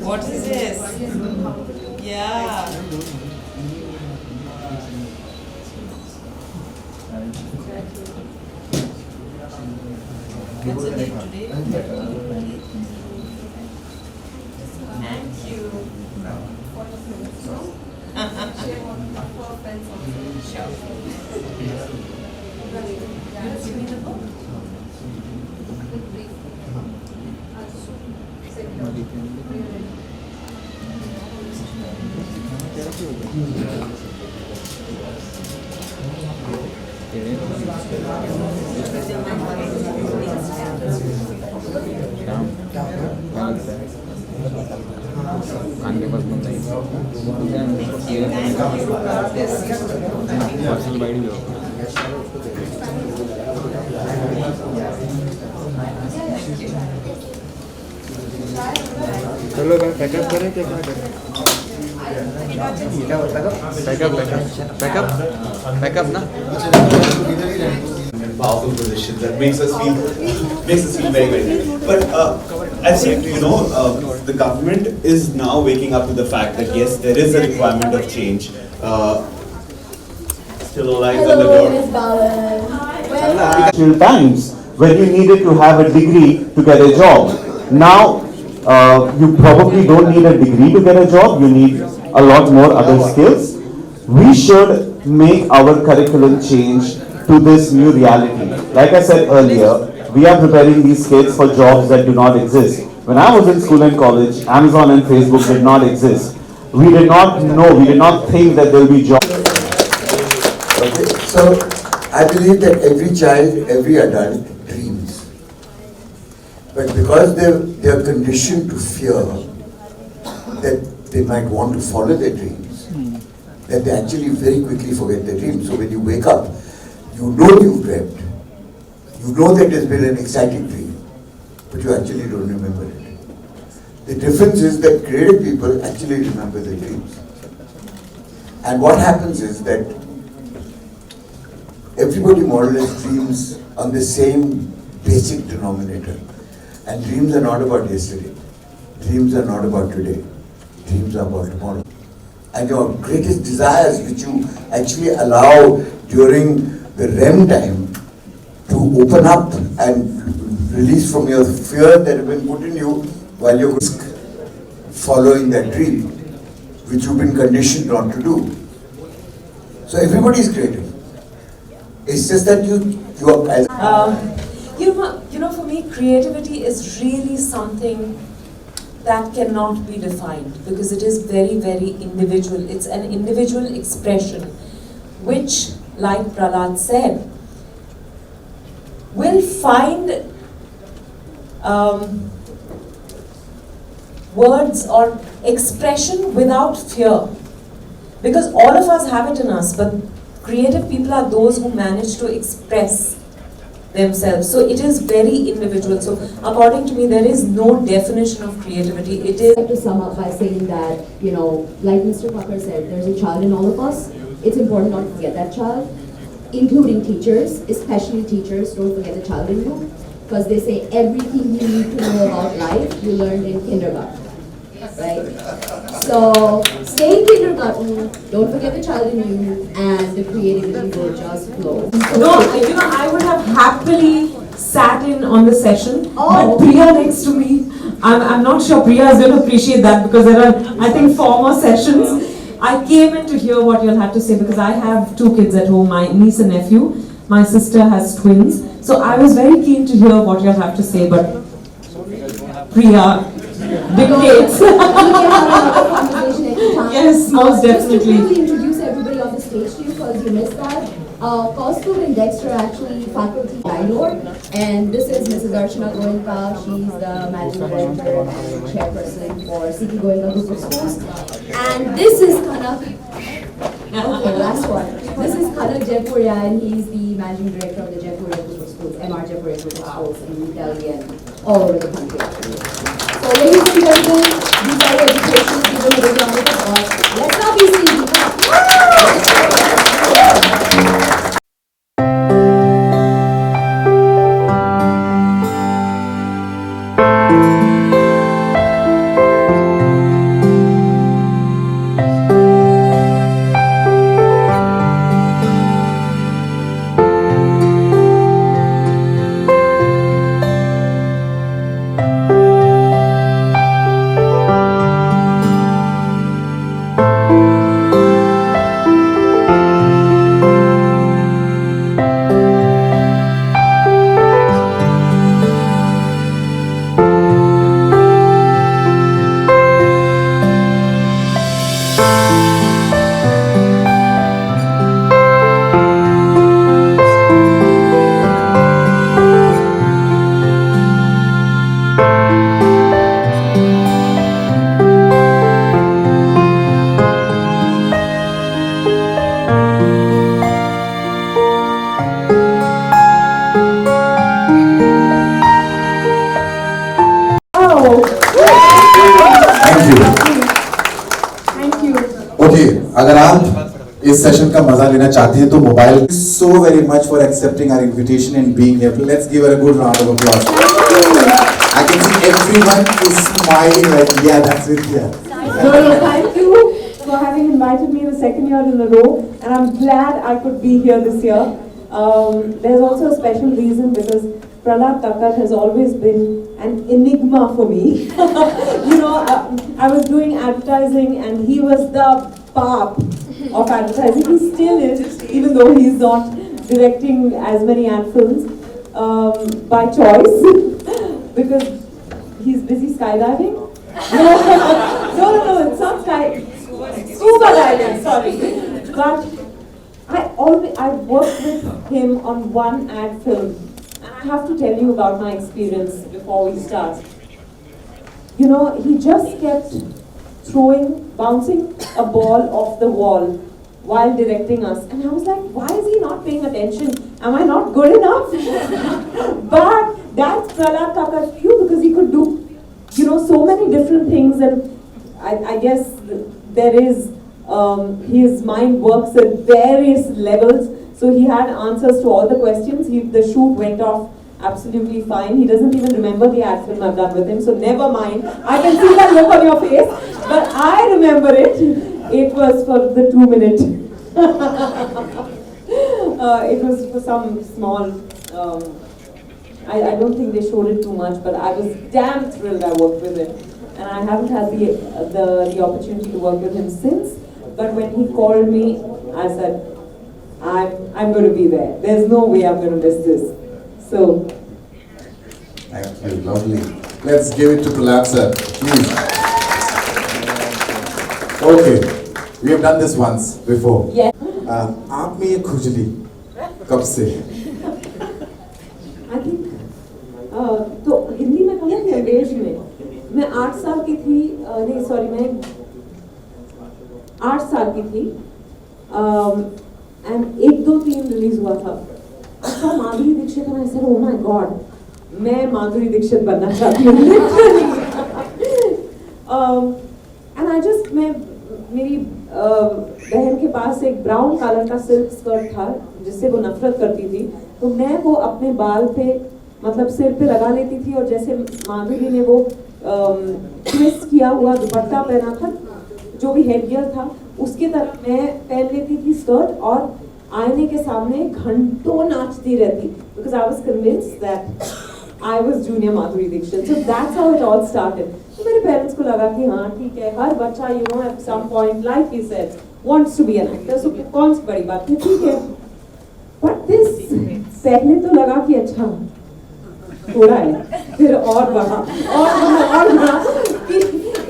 What is this? Yeah. What's the date today? Thank you. Sure. Give me the book. चलो pack up करें क्या करें pack up ना powerful position that makes us feel very very good. But I think the government is now waking up to the fact that yes, there is a requirement of change. Still alive on the door. Miss Balan. Actual times when you needed to have a degree to get a job. Now you probably don't need a degree to get a job. You need a lot more other skills. We should make our curriculum change to this new reality. Like I said earlier, we are preparing these kids for jobs that do not exist. When I was in school and college, Amazon and Facebook did not exist. We did not know, we did not think that there will be jobs. Okay, so I believe that every child, every adult dreams. But because they are conditioned to fear that they might want to follow their dreams, that they actually very quickly forget their dreams. So when you wake up, you know you've dreamt. You know that there's been an exciting dream, but you actually don't remember it. The difference is that creative people actually remember their dreams. And what happens is that everybody more or less dreams on the same basic denominator. And dreams are not about yesterday. Dreams are not about today. Dreams are about tomorrow. And your greatest desires, which you actually allow during the REM time to open up and release from your fear that have been put in you while you're following that dream, which you've been conditioned not to do. So everybody is creative. It's just that you are as for me, creativity is really something that cannot be defined because it is very, very individual. It's an individual expression, which, like Prahlad said, will find words or expression without fear. Because all of us have it in us, but creative people are those who manage to express themselves. So it is very individual. So according to me, there is no definition of creativity. It is. I'd like to sum up by saying that, like Mr. Pakkar said, there's a child in all of us. It's important not to forget that child, including teachers, especially teachers. Don't forget the child in you, because they say everything you need to know about life you learned in kindergarten, right? So stay in kindergarten, don't forget the child in you, and the creativity will just flow. No, I would have happily sat in on the session, but Priya next to me, I'm not sure Priya is going to appreciate that because there are, I think, 4 more sessions. I came in to hear what you'll have to say because I have 2 kids at home, my niece and nephew. My sister has twins. So I was very keen to hear what you'll have to say, but Priya dictates. Yes, most definitely. Just to quickly introduce everybody on the stage to you because you missed that. Kaustubh and Dexter are actually faculty minor, and this is Mrs. Archana Goenka. She's the managing director and chairperson for CT Goenka Group of Schools. And this is Kanak. Okay, last one. This is Kanak Jaipuria, and he's the managing director of the Jaipuria Group of Schools, MR Jaipuria Group of Schools in Delhi and all over the country. So, ladies and gentlemen, these are your education. Give them a big round of applause. Let's not be seen. Okay, अगर आप इस session का मजा लेना चाहते हैं तो mobile so very much for accepting our invitation and being here. Let's give her a good round of applause. I can see everyone is smiling like, yeah, that's it, yeah. So thank you for having invited me the second year in a row, and I'm glad I could be here this year. There's also a special reason because Prahlad Thakkar has always been an enigma for me. You know, I was doing advertising and he was the pap of advertising. He still is, even though he's not directing as many ad films by choice because he's busy skydiving. No, it's not scuba diving, sorry. But I worked with him on one ad film. And I have to tell you about my experience before we start. You know, he just kept bouncing a ball off the wall while directing us. And I was like, why is he not paying attention? Am I not good enough? But that's Prahlad Thakkar for you because he could do, you know, so many different things. And I guess there is, his mind works at various levels. So he had answers to all the questions. The shoot went off absolutely fine. He doesn't even remember the ad film I've done with him, so never mind. I can see that look on your face, but I remember it. It was for the 2-minute. It was for some small, I don't think they showed it too much, but I was damn thrilled I worked with him. And I haven't had the opportunity to work with him since, but when he called me, I said, I'm going to be there. There's no way I'm going to miss this. So. Thank you, lovely. Let's give it to Prahlad sir, please. Okay, we have done this once before. Yes. आप में ये खुजली कब से? I think तो हिंदी में कहूँ कि अंग्रेजी में मैं 8 साल की थी नहीं सॉरी मैं 8 साल की थी and 1, 2, 3 रिलीज हुआ था अच्छा Madhuri Dixit and I said oh my god मैं माधुरी दीक्षित बनना चाहती हूँ and I just मेरी बहन के पास एक ब्राउन कलर का सिल्क स्कर्ट था जिससे वो नफरत करती थी तो मैं वो अपने बाल पे मतलब सिर पे लगा लेती थी और जैसे माधुरी ने वो ट्विस्ट किया हुआ दुपट्टा पहना था जो भी हेडगियर था उसके तरह मैं पहन लेती थी स्कर्ट और आईने के सामने घंटों नाचती रहती because I was convinced that I was junior Madhuri Dixit. So that's how it all started. तो मेरे पेरेंट्स को लगा कि हाँ ठीक है हर बच्चा you know at some point like he said wants to be an actor. So कौन सी बड़ी बात है ठीक है. But this पहले तो लगा कि अच्छा थोड़ा है फिर और बढ़ा कि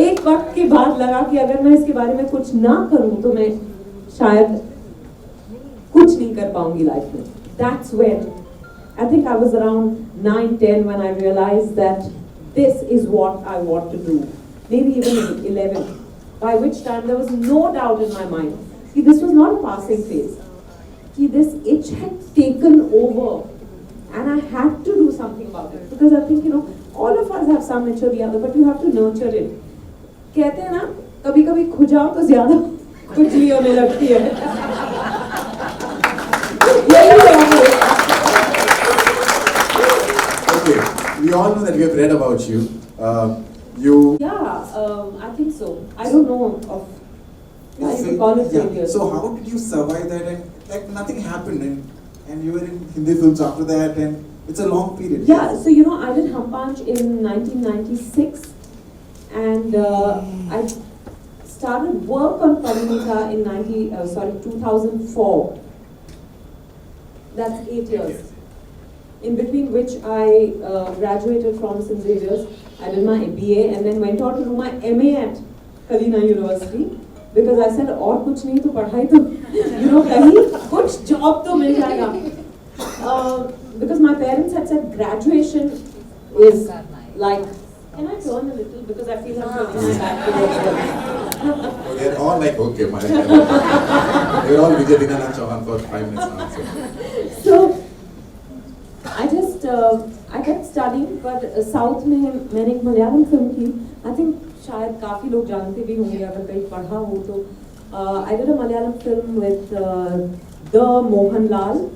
एक वक्त के बाद लगा कि अगर मैं इसके बारे में कुछ ना करूं तो मैं शायद कुछ नहीं कर पाऊंगी लाइफ में. That's when I think I was around 9-10 when I realized that this is what I want to do. Maybe even 11. By which time there was no doubt in my mind. See, this was not a passing phase. See, this itch had taken over. And I had to do something about it. Because I think, you know, all of us have some itch or the other, but you have to nurture it. कहते हैं ना, कभी-कभी खुजाओ तो ज़्यादा खुजली होने लगती है. Okay, we all know that we have read about you. I think so. I don't know of. I can call it failure. So how did you survive that and like nothing happened and you were in Hindi films after that and it's a long period. Yeah, so you know I did Hum Panch in 1996 and I started work on Parinita in 2004. That's 8 years. In between which I graduated from St. Xavier's. I did my BA and then went on to do my MA at Kalina University because I said और कुछ नहीं तो पढ़ाई तो you know कहीं कुछ job तो मिल जाएगा. Because my parents had said graduation is like. Can I turn a little because I feel I'm turning my back towards them. They're all like okay, my. They're all Vidya Balan Chauhan for 5 minutes now. So I kept studying, but South में मैंने एक Malayalam film की. I think शायद काफी लोग जानते भी होंगे अगर कहीं पढ़ा हो तो I did a Malayalam film with the Mohanlal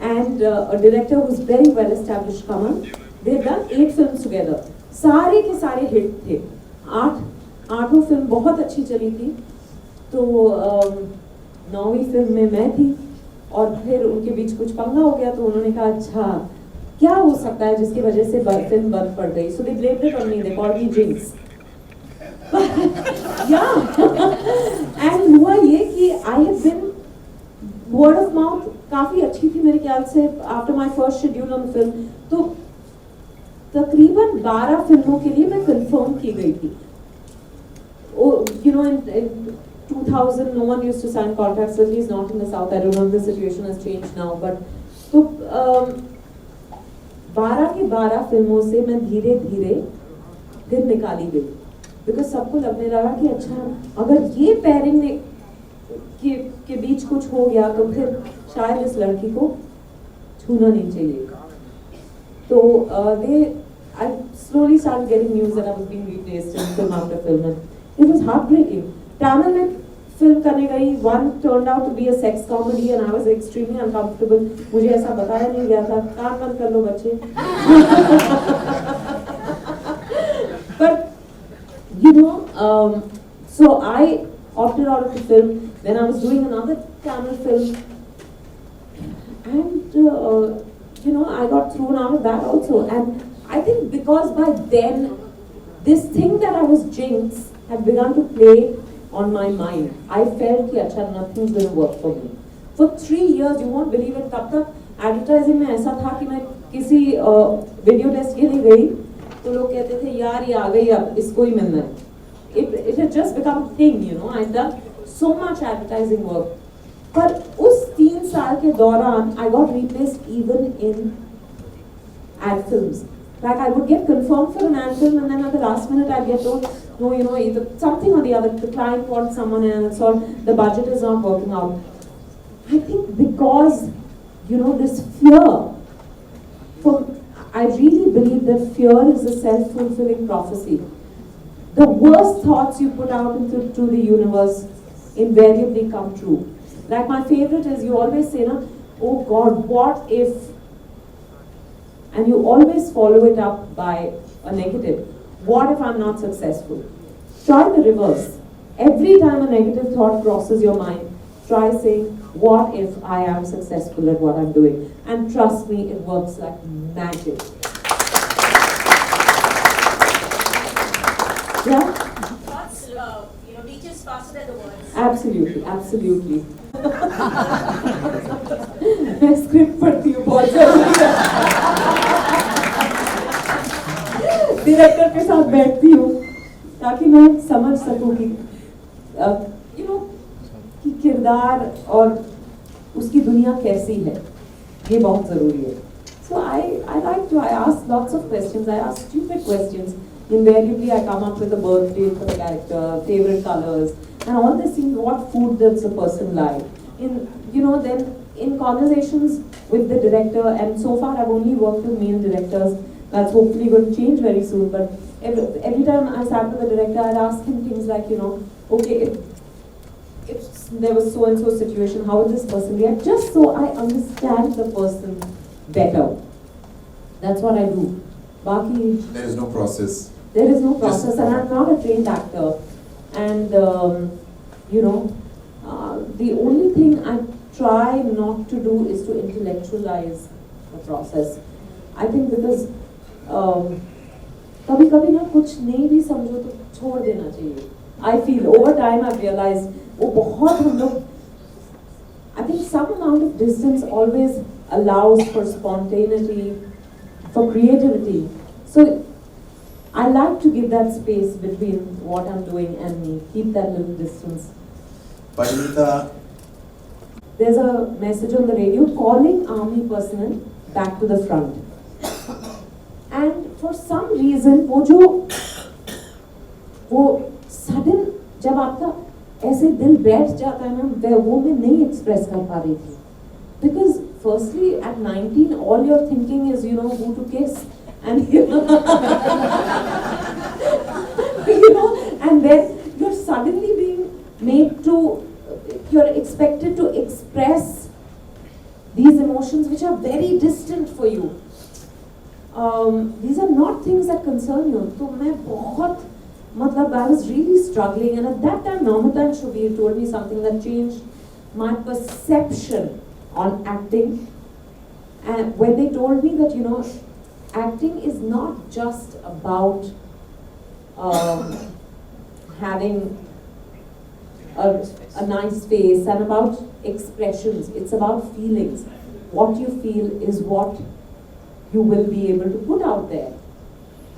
and a director who's very well established, Kamal. They've done 8 films together. सारे के सारे हिट थे. 8 फिल्म बहुत अच्छी चली थी. तो 9वीं फिल्म में मैं थी और फिर उनके बीच कुछ पंगा हो गया तो उन्होंने कहा अच्छा क्या हो सकता है जिसकी वजह से फिल्म बंद पड़ गई. So they blamed it on me. They called me jinx. Yeah. And हुआ ये कि I had been word of mouth काफी अच्छी थी मेरे ख्याल से after my first schedule on the film. तो तकरीबन 12 फिल्मों के लिए मैं कंफर्म की गई थी. You know, in 2000, no one used to sign contracts, at least not in the South. I don't know if the situation has changed now, but तो 12 के 12 फिल्मों से मैं धीरे धीरे फिर निकाली गई. बिकॉज सबको लगने लगा कि अच्छा अगर ये पेयरिंग के बीच कुछ हो गया तो फिर शायद इस लड़की को छूना नहीं चाहिए. तो I slowly started getting news that I was being replaced in film after film, and it was heartbreaking. Tamil में film करने गई, one turned out to be a sex comedy and I was extremely uncomfortable. मुझे ऐसा बताया नहीं गया था. कान बंद कर लो बच्चे. But you know, so I opted out of the film. Then I was doing another Tamil film, and you know, I got thrown out of that also. And I think because by then, this thing that I was jinx had begun to play on my mind. I felt कि अच्छा nothing's going to work for me. For 3 years, you won't believe it. तब तक advertising में ऐसा था कि मैं किसी video test के लिए गई तो लोग कहते थे यार ये आ गई अब इसको ही मिलना है. It had just become a thing, you know. I'd done so much advertising work. पर उस 3 साल के दौरान I got replaced even in ad films. Like I would get confirmed for an ad film and then at the last minute I'd get told, no, you know, either something or the other, the client wants someone else or the budget is not working out. I think because, you know, this fear, I really believe that fear is a self-fulfilling prophecy. The worst thoughts you put out into the universe invariably come true. Like my favorite is you always say, no, oh God, what if? And you always follow it up by a negative. What if I'm not successful? Try the reverse. Every time a negative thought crosses your mind, try saying, what if I am successful at what I'm doing? And trust me, it works like magic. Yeah? Thoughts, you know, reaches faster than the words. Absolutely, absolutely. मैं script पढ़ती हूँ बहुत जरूरी है. Director के साथ बैठती हूँ ताकि मैं समझ सकूँ कि you know कि किरदार और उसकी दुनिया कैसी है. ये बहुत जरूरी है. So I ask lots of questions. I ask stupid questions. Invariably, I come up with a birth date for the character, favorite colors, and all these things. What food does a person like? Then in conversations with the director, and so far I've only worked with male directors. That's hopefully going to change very soon. But every time I sat with the director, I'd ask him things like, okay, if there was so and so situation, how would this person react? Just so I understand the person better. That's what I do. Baki, There is no process. there is no process, and I'm not a trained actor. And the only thing I try not to do is to intellectualize the process. I think because कभी-कभी ना कुछ नहीं भी समझो तो छोड़ देना चाहिए. I feel over time I've realized वो बहुत हम लोग. I think some amount of distance always allows for spontaneity, for creativity. So I like to give that space between what I'm doing and me. Keep that little distance. Parinita, There's a message on the radio calling army personnel back to the front. And for some reason, वो sudden जब आपका ऐसे दिल बैठ जाता है ना, वो मैं नहीं express कर पा रही थी. Because firstly, at 19, all you're thinking is, who to kiss. And and then you're suddenly being made to, you're expected to express these emotions which are very distant for you. These are not things that concern you. So I was really struggling, and at that time Namita and Shubir told me something that changed my perception on acting. And when they told me that, acting is not just about having a nice face and about expressions. It's about feelings. What you feel is what you will be able to put out there.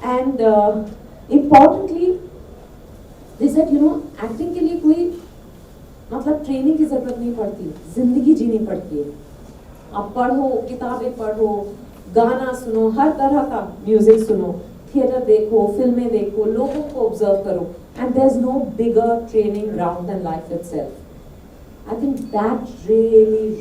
And importantly, they said, acting के लिए कोई मतलब training की जरूरत नहीं पड़ती, जिंदगी जीनी पड़ती है. आप पढ़ो, किताबें पढ़ो, गाना सुनो, हर तरह का म्यूजिक सुनो, थिएटर देखो, फिल्में देखो, लोगों को ऑब्जर्व करो. And there's no bigger training ground than life itself. I think that really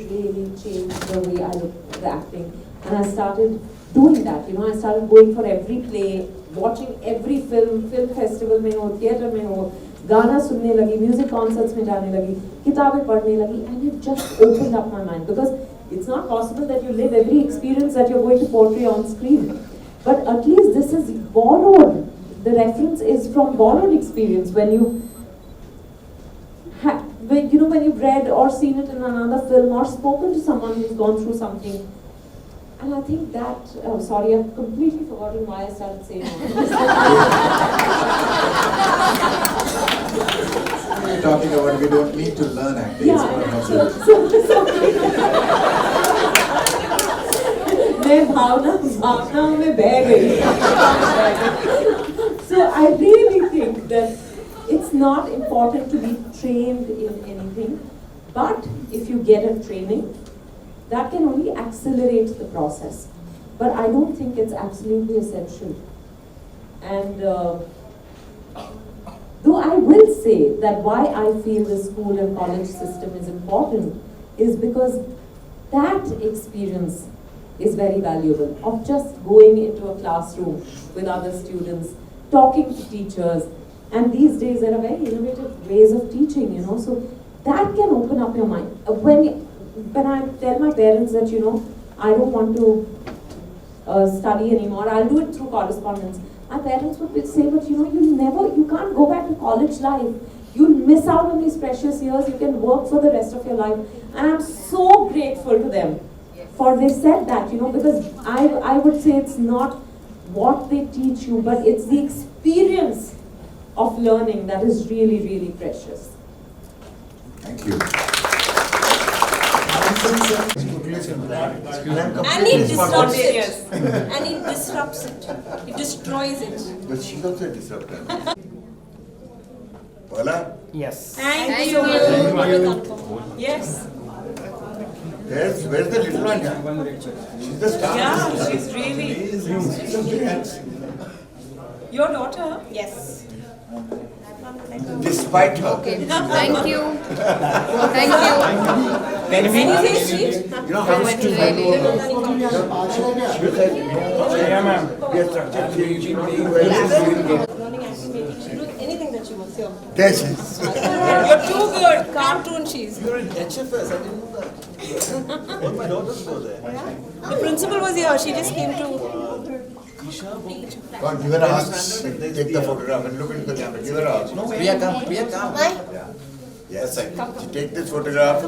changed the way I looked at acting. And I started doing that, I started going for every play, watching every film festival में हो, theatre में हो, गाना सुनने लगी, music concerts में जाने लगी, किताबें पढ़ने लगी, and it just opened up my mind, because it's not possible that you live every experience that you're going to portray on screen. But at least this is borrowed. The reference is from borrowed experience when when you've read or seen it in another film or spoken to someone who's gone through something. And I think that, sorry, I've completely forgotten why I started saying all this. We're talking about we don't need to learn acting. Yeah, मैं भावनाओं में बह गई. So I really think that it's not important to be trained in anything, but if you get a training, that can only accelerate the process. But I don't think it's absolutely essential. And though I will say that why I feel the school and college system is important is because that experience is very valuable, of just going into a classroom with other students, talking to teachers, and these days there are very innovative ways of teaching, so that can open up your mind. When I tell my parents that, I don't want to study anymore, I'll do it through correspondence, my parents would say, but you can't go back to college life. You'll miss out on these precious years, you can work for the rest of your life. And I'm so grateful to them for they said that, because I would say it's not what they teach you, but it's the experience of learning that is really precious. Thank you. And it disrupts it. And it disrupts it. It destroys it. But she's also a disruptor. Bola, Yes. Thank you. Yes. where's the little one? Yeah? She's the star. Yeah, she's really. Your daughter? Yes. Despite her. Thank you. Thank you. Anything sweet? You know how much to Yeah, ma'am. we are structured changing, being well, Learning acting, making. She do anything that she wants. Here. There she is. You're too good. Cartoon cheese. You're in HFS, I didn't know that. All my daughters go there. The principal was here. She just came to. Come on, give her a hug. Take the photograph and look into the camera. Give her a hug. Priya, come. Priya, come. Yeah. Yes, you take this photograph.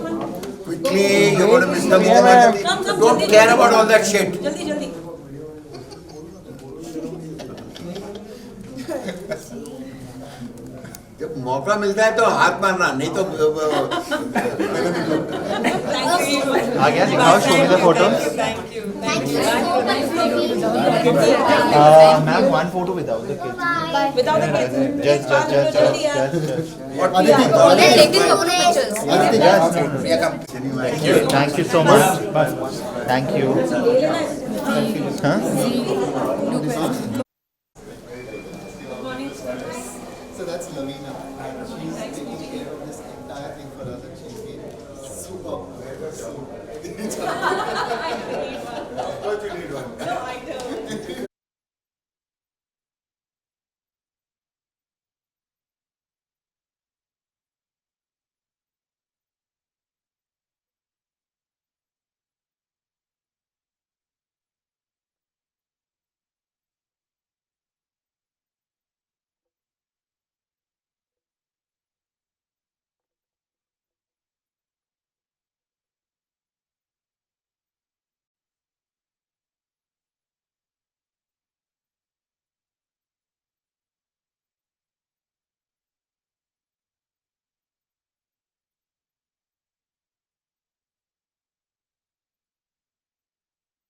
Quickly, you're going to miss the moment. Come, Don't jaldi, care jaldi. about all that shit. Jaldi. जब मौका मिलता है तो हाथ मारना नहीं तो आ गया दिखाओ show me the photos. Thank you. Ma'am, one photo without the kids. Without the kids. Just. what do you think? Taking couple of pictures. Priya, come. Thank you so much. Thank you. Huh? So that's Lavina.